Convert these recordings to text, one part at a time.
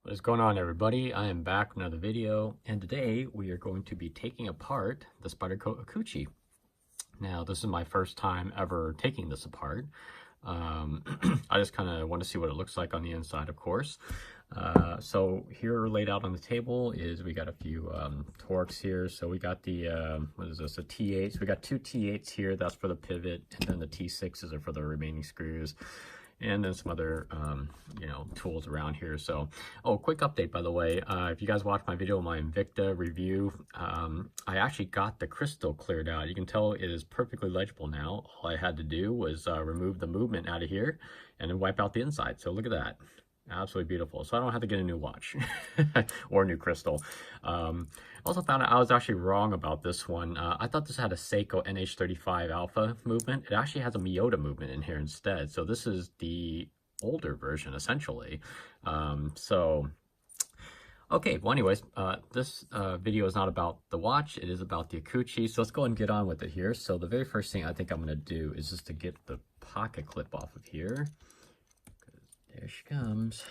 What is going on, everybody? I am back with another video, and today we are going to be taking apart the Spyderco Ikuchi. Now, this is my first time ever taking this apart. I just kind of want to see what it looks like on the inside, of course. So here laid out on the table is we got a few Torx here. So we got the, what is this, a T8. So we got two T8s here. That's for the pivot, and then the T6s are for the remaining screws. And then some other, tools around here. So, quick update, by the way. If you guys watched my video, my Invicta review, I actually got the crystal cleared out. You can tell it is perfectly legible now. All I had to do was remove the movement out of here and then wipe out the inside. So look at that. Absolutely beautiful. So I don't have to get a new watch or a new crystal. Also found out I was actually wrong about this one. I thought this had a Seiko NH35 Alpha movement. It actually has a Miyota movement in here instead. So this is the older version, essentially. Okay, well anyways, this video is not about the watch. It is about the Ikuchi. So let's go ahead and get on with it here. So the very first thing I think I'm going to do is just to get the pocket clip off of here. There she comes.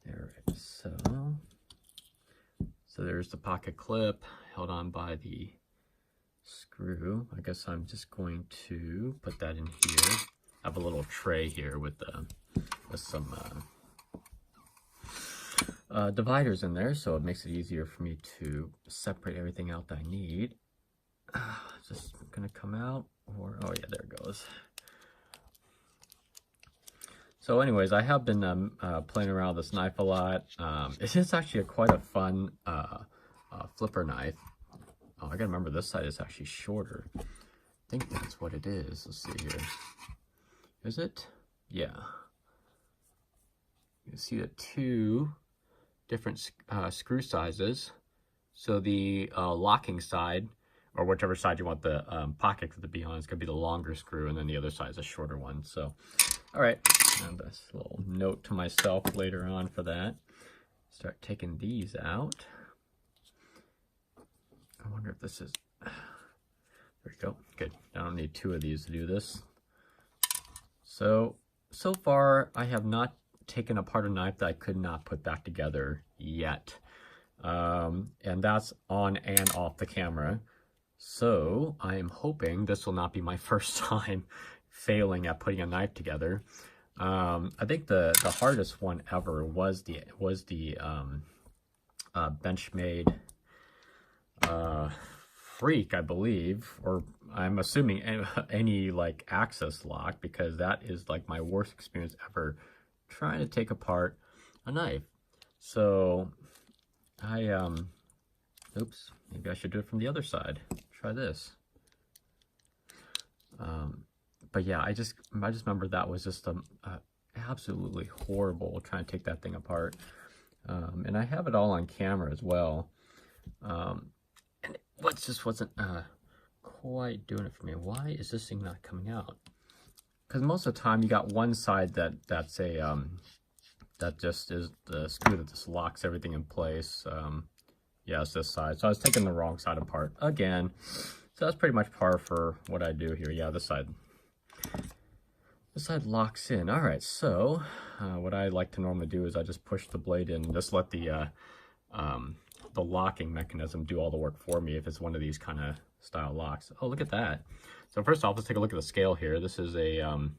There it is. So there's the pocket clip held on by the screw. I guess I'm just going to put that in here. I have a little tray here with some dividers in there, so it makes it easier for me to separate everything out that I need. Just gonna come out, or oh yeah, there it goes. So anyways, I have been playing around with this knife a lot. It is actually quite a fun flipper knife. Oh, I gotta remember this side is actually shorter. I think that's what it is. Let's see here. Is it? Yeah. You see the two different screw sizes. So the locking side, or whichever side you want the pocket to be on, is gonna be the longer screw, and then the other side is a shorter one. So, all right. And a little note to myself later on for that. Start taking these out. I wonder if this is, there we go, good. I don't need two of these to do this. So far I have not taken apart a knife that I could not put back together yet. And that's on and off the camera. So I am hoping this will not be my first time failing at putting a knife together. I think the hardest one ever was the Benchmade Freak, I believe, or I'm assuming any like access lock, because that is like my worst experience ever trying to take apart a knife. So I oops, maybe I should do it from the other side. Try this. But yeah, I just remember that was just absolutely horrible trying to take that thing apart. And I have it all on camera as well. And it just wasn't quite doing it for me. Why is this thing not coming out? Because most of the time you got one side that's a that just is the screw that just locks everything in place. Yeah, it's this side. So I was taking the wrong side apart again. So that's pretty much par for what I do here. Yeah, this side locks in. All right, so what I like to normally do is I just push the blade in and just let the locking mechanism do all the work for me if it's one of these kind of style locks. Oh, look at that. So first off, let's take a look at the scale here. This is a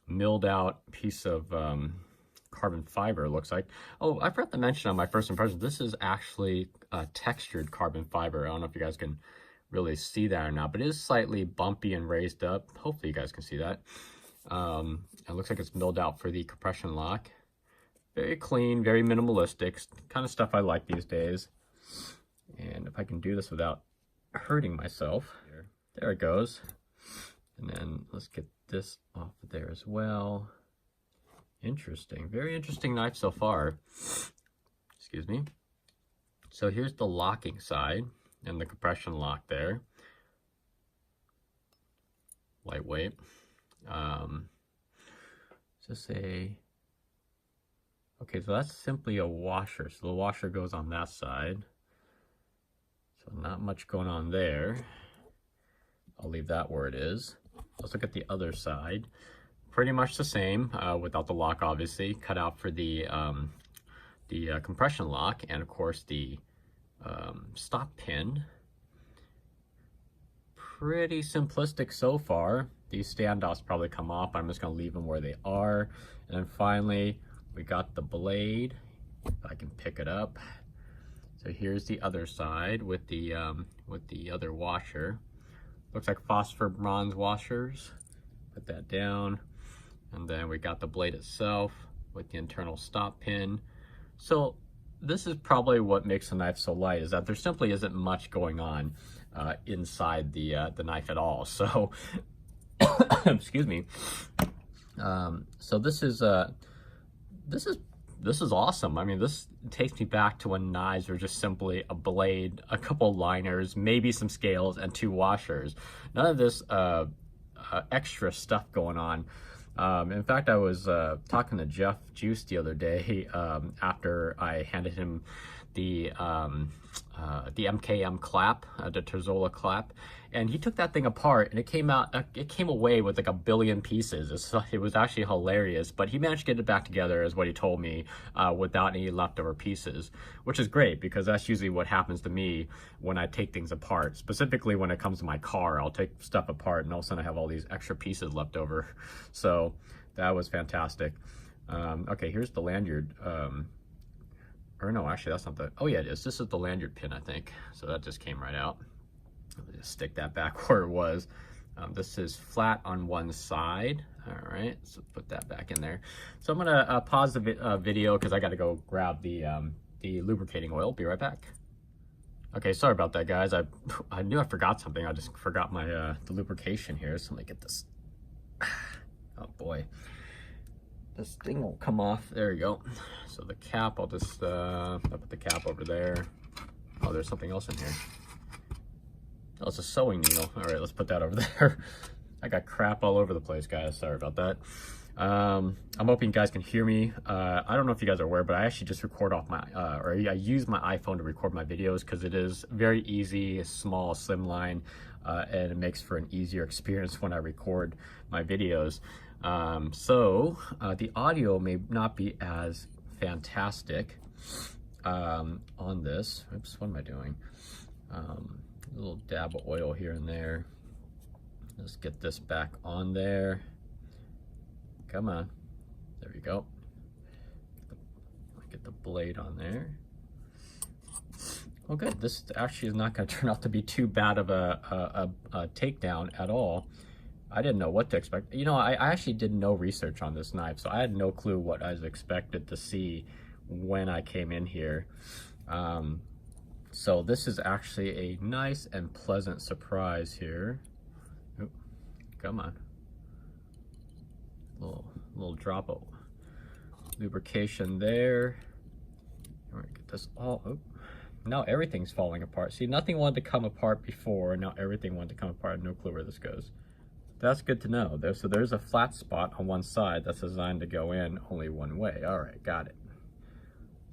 milled out piece of carbon fiber, it looks like. Oh, I forgot to mention on my first impression, this is actually textured carbon fiber. I don't know if you guys can really see that or not, but it is slightly bumpy and raised up. Hopefully you guys can see that. It looks like it's milled out for the compression lock. Very clean, very minimalistic, kind of stuff I like these days. And if I can do this without hurting myself, there it goes. And then let's get this off of there as well. Interesting, very interesting knife so far. Excuse me. So here's the locking side and the compression lock there. Lightweight. Just a, okay, so that's simply a washer. So the washer goes on that side. So not much going on there. I'll leave that where it is. Let's look at the other side. pretty much the same, without the lock, obviously. Cut out for the compression lock, and of course the stop pin. Pretty simplistic so far. These standoffs probably come off. I'm just going to leave them where they are. And then finally, we got the blade. If I can pick it up. So here's the other side with the other washer. Looks like phosphor bronze washers. Put that down. And then we got the blade itself with the internal stop pin. So this is probably what makes the knife so light, is that there simply isn't much going on inside the knife at all. So excuse me. So this is awesome. I mean, this takes me back to when knives were just simply a blade, a couple liners, maybe some scales, and 2 washers. None of this extra stuff going on. In fact, I was talking to Jeff Juice the other day after I handed him the MKM clap, the Terzola clap, and he took that thing apart, and it came away with like 1 billion pieces. It was actually hilarious, but he managed to get it back together, is what he told me, without any leftover pieces, which is great, because that's usually what happens to me when I take things apart. Specifically when it comes to my car, I'll take stuff apart and all of a sudden I have all these extra pieces left over. So that was fantastic. Okay, here's the lanyard. Or no, actually that's not the, oh yeah, it is. This is the lanyard pin, I think. So that just came right out. Let me just stick that back where it was. This is flat on one side. All right, so put that back in there. So I'm gonna pause the video because I gotta go grab the lubricating oil. Be right back. Okay, sorry about that, guys. I knew I forgot something. I just forgot my the lubrication here. So let me get this. Oh boy. This thing won't come off. There you go. So the cap, I'll just I'll put the cap over there. Oh, there's something else in here. Oh, it's a sewing needle. All right, let's put that over there. I got crap all over the place, guys. Sorry about that. I'm hoping you guys can hear me. I don't know if you guys are aware, but I actually just record off my, or I use my iPhone to record my videos because it is very easy, small, slimline, and it makes for an easier experience when I record my videos. So the audio may not be as fantastic on this. Oops, what am I doing? A little dab of oil here and there. Let's get this back on there. Come on. There we go. Get the blade on there. Well, good. This actually is not going to turn out to be too bad of a takedown at all. I didn't know what to expect. You know, I actually did no research on this knife, so I had no clue what I was expected to see when I came in here. So this is actually a nice and pleasant surprise here. Oop, come on. Little drop of lubrication there. All right, get this all. Oh, now everything's falling apart. See, nothing wanted to come apart before, and now everything wanted to come apart. No clue where this goes. That's good to know. So there's a flat spot on one side that's designed to go in only one way. All right, got it.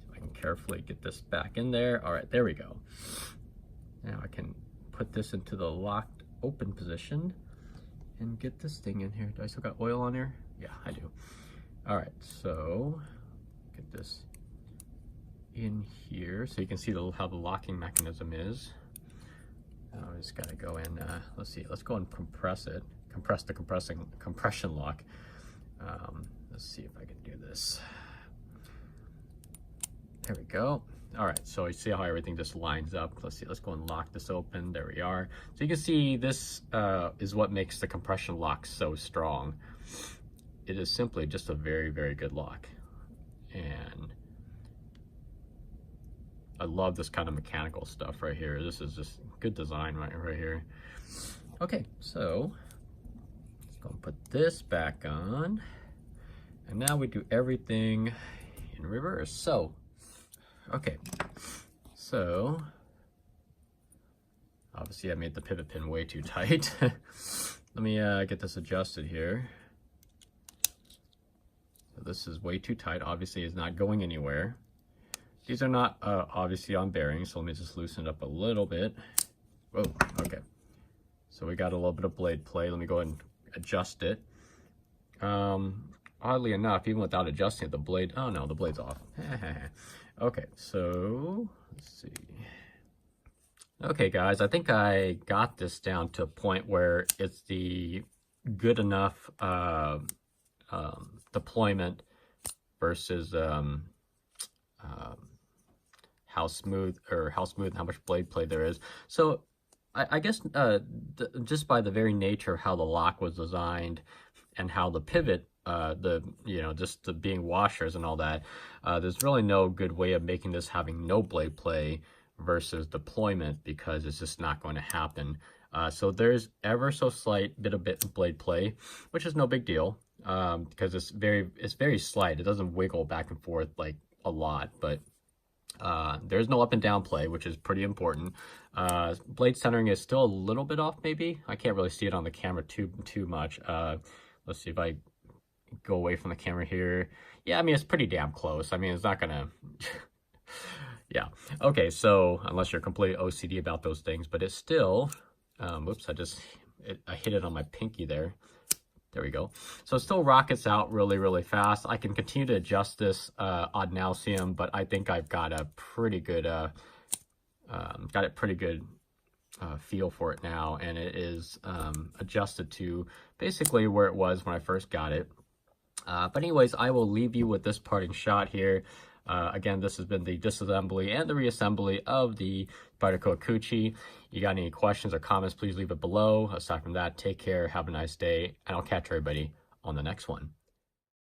So I can carefully get this back in there. All right, there we go. Now I can put this into the locked open position and get this thing in here. Do I still got oil on there? Yeah, I do. All right, so get this in here so you can see how the locking mechanism is. Now I just gotta go in, let's see, let's go and compress it. Compress the compression lock. Let's see if I can do this. There we go. All right, so you see how everything just lines up. Let's see, let's go and lock this open. There we are. So you can see this is what makes the compression lock so strong. It is simply just a very, very good lock. And I love this kind of mechanical stuff right here. This is just good design right here. Okay, so let's go and put this back on. And now we do everything in reverse. So, okay, so obviously I made the pivot pin way too tight. Let me get this adjusted here. So this is way too tight. Obviously it's not going anywhere. These are not obviously on bearings, so let me just loosen it up a little bit. Whoa, okay. So we got a little bit of blade play. Let me go ahead and adjust it. Oddly enough, even without adjusting it, the blade, oh no, the blade's off. Okay, so let's see. Okay guys, I think I got this down to a point where it's the good enough deployment versus how smooth and how much blade play there is. So I guess just by the very nature of how the lock was designed and how the pivot, just the being washers and all that, there's really no good way of making this having no blade play versus deployment, because it's just not going to happen. So there's ever so slight bit of blade play, which is no big deal, because it's very slight. It doesn't wiggle back and forth like a lot, but there's no up and down play, which is pretty important. Blade centering is still a little bit off, maybe. I can't really see it on the camera too much. Let's see if I go away from the camera here. Yeah, I mean, it's pretty damn close. I mean, it's not gonna... Yeah. Okay, so unless you're completely OCD about those things, but it's still... Whoops, I hit it on my pinky there. There we go. So it still rockets out really, really fast. I can continue to adjust this ad nauseum, but I think I've got a pretty good, feel for it now, and it is adjusted to basically where it was when I first got it. But anyways, I will leave you with this parting shot here. Again, this has been the disassembly and the reassembly of the Spyderco Ikuchi. You got any questions or comments, please leave it below. Aside from that, take care, have a nice day, and I'll catch everybody on the next one.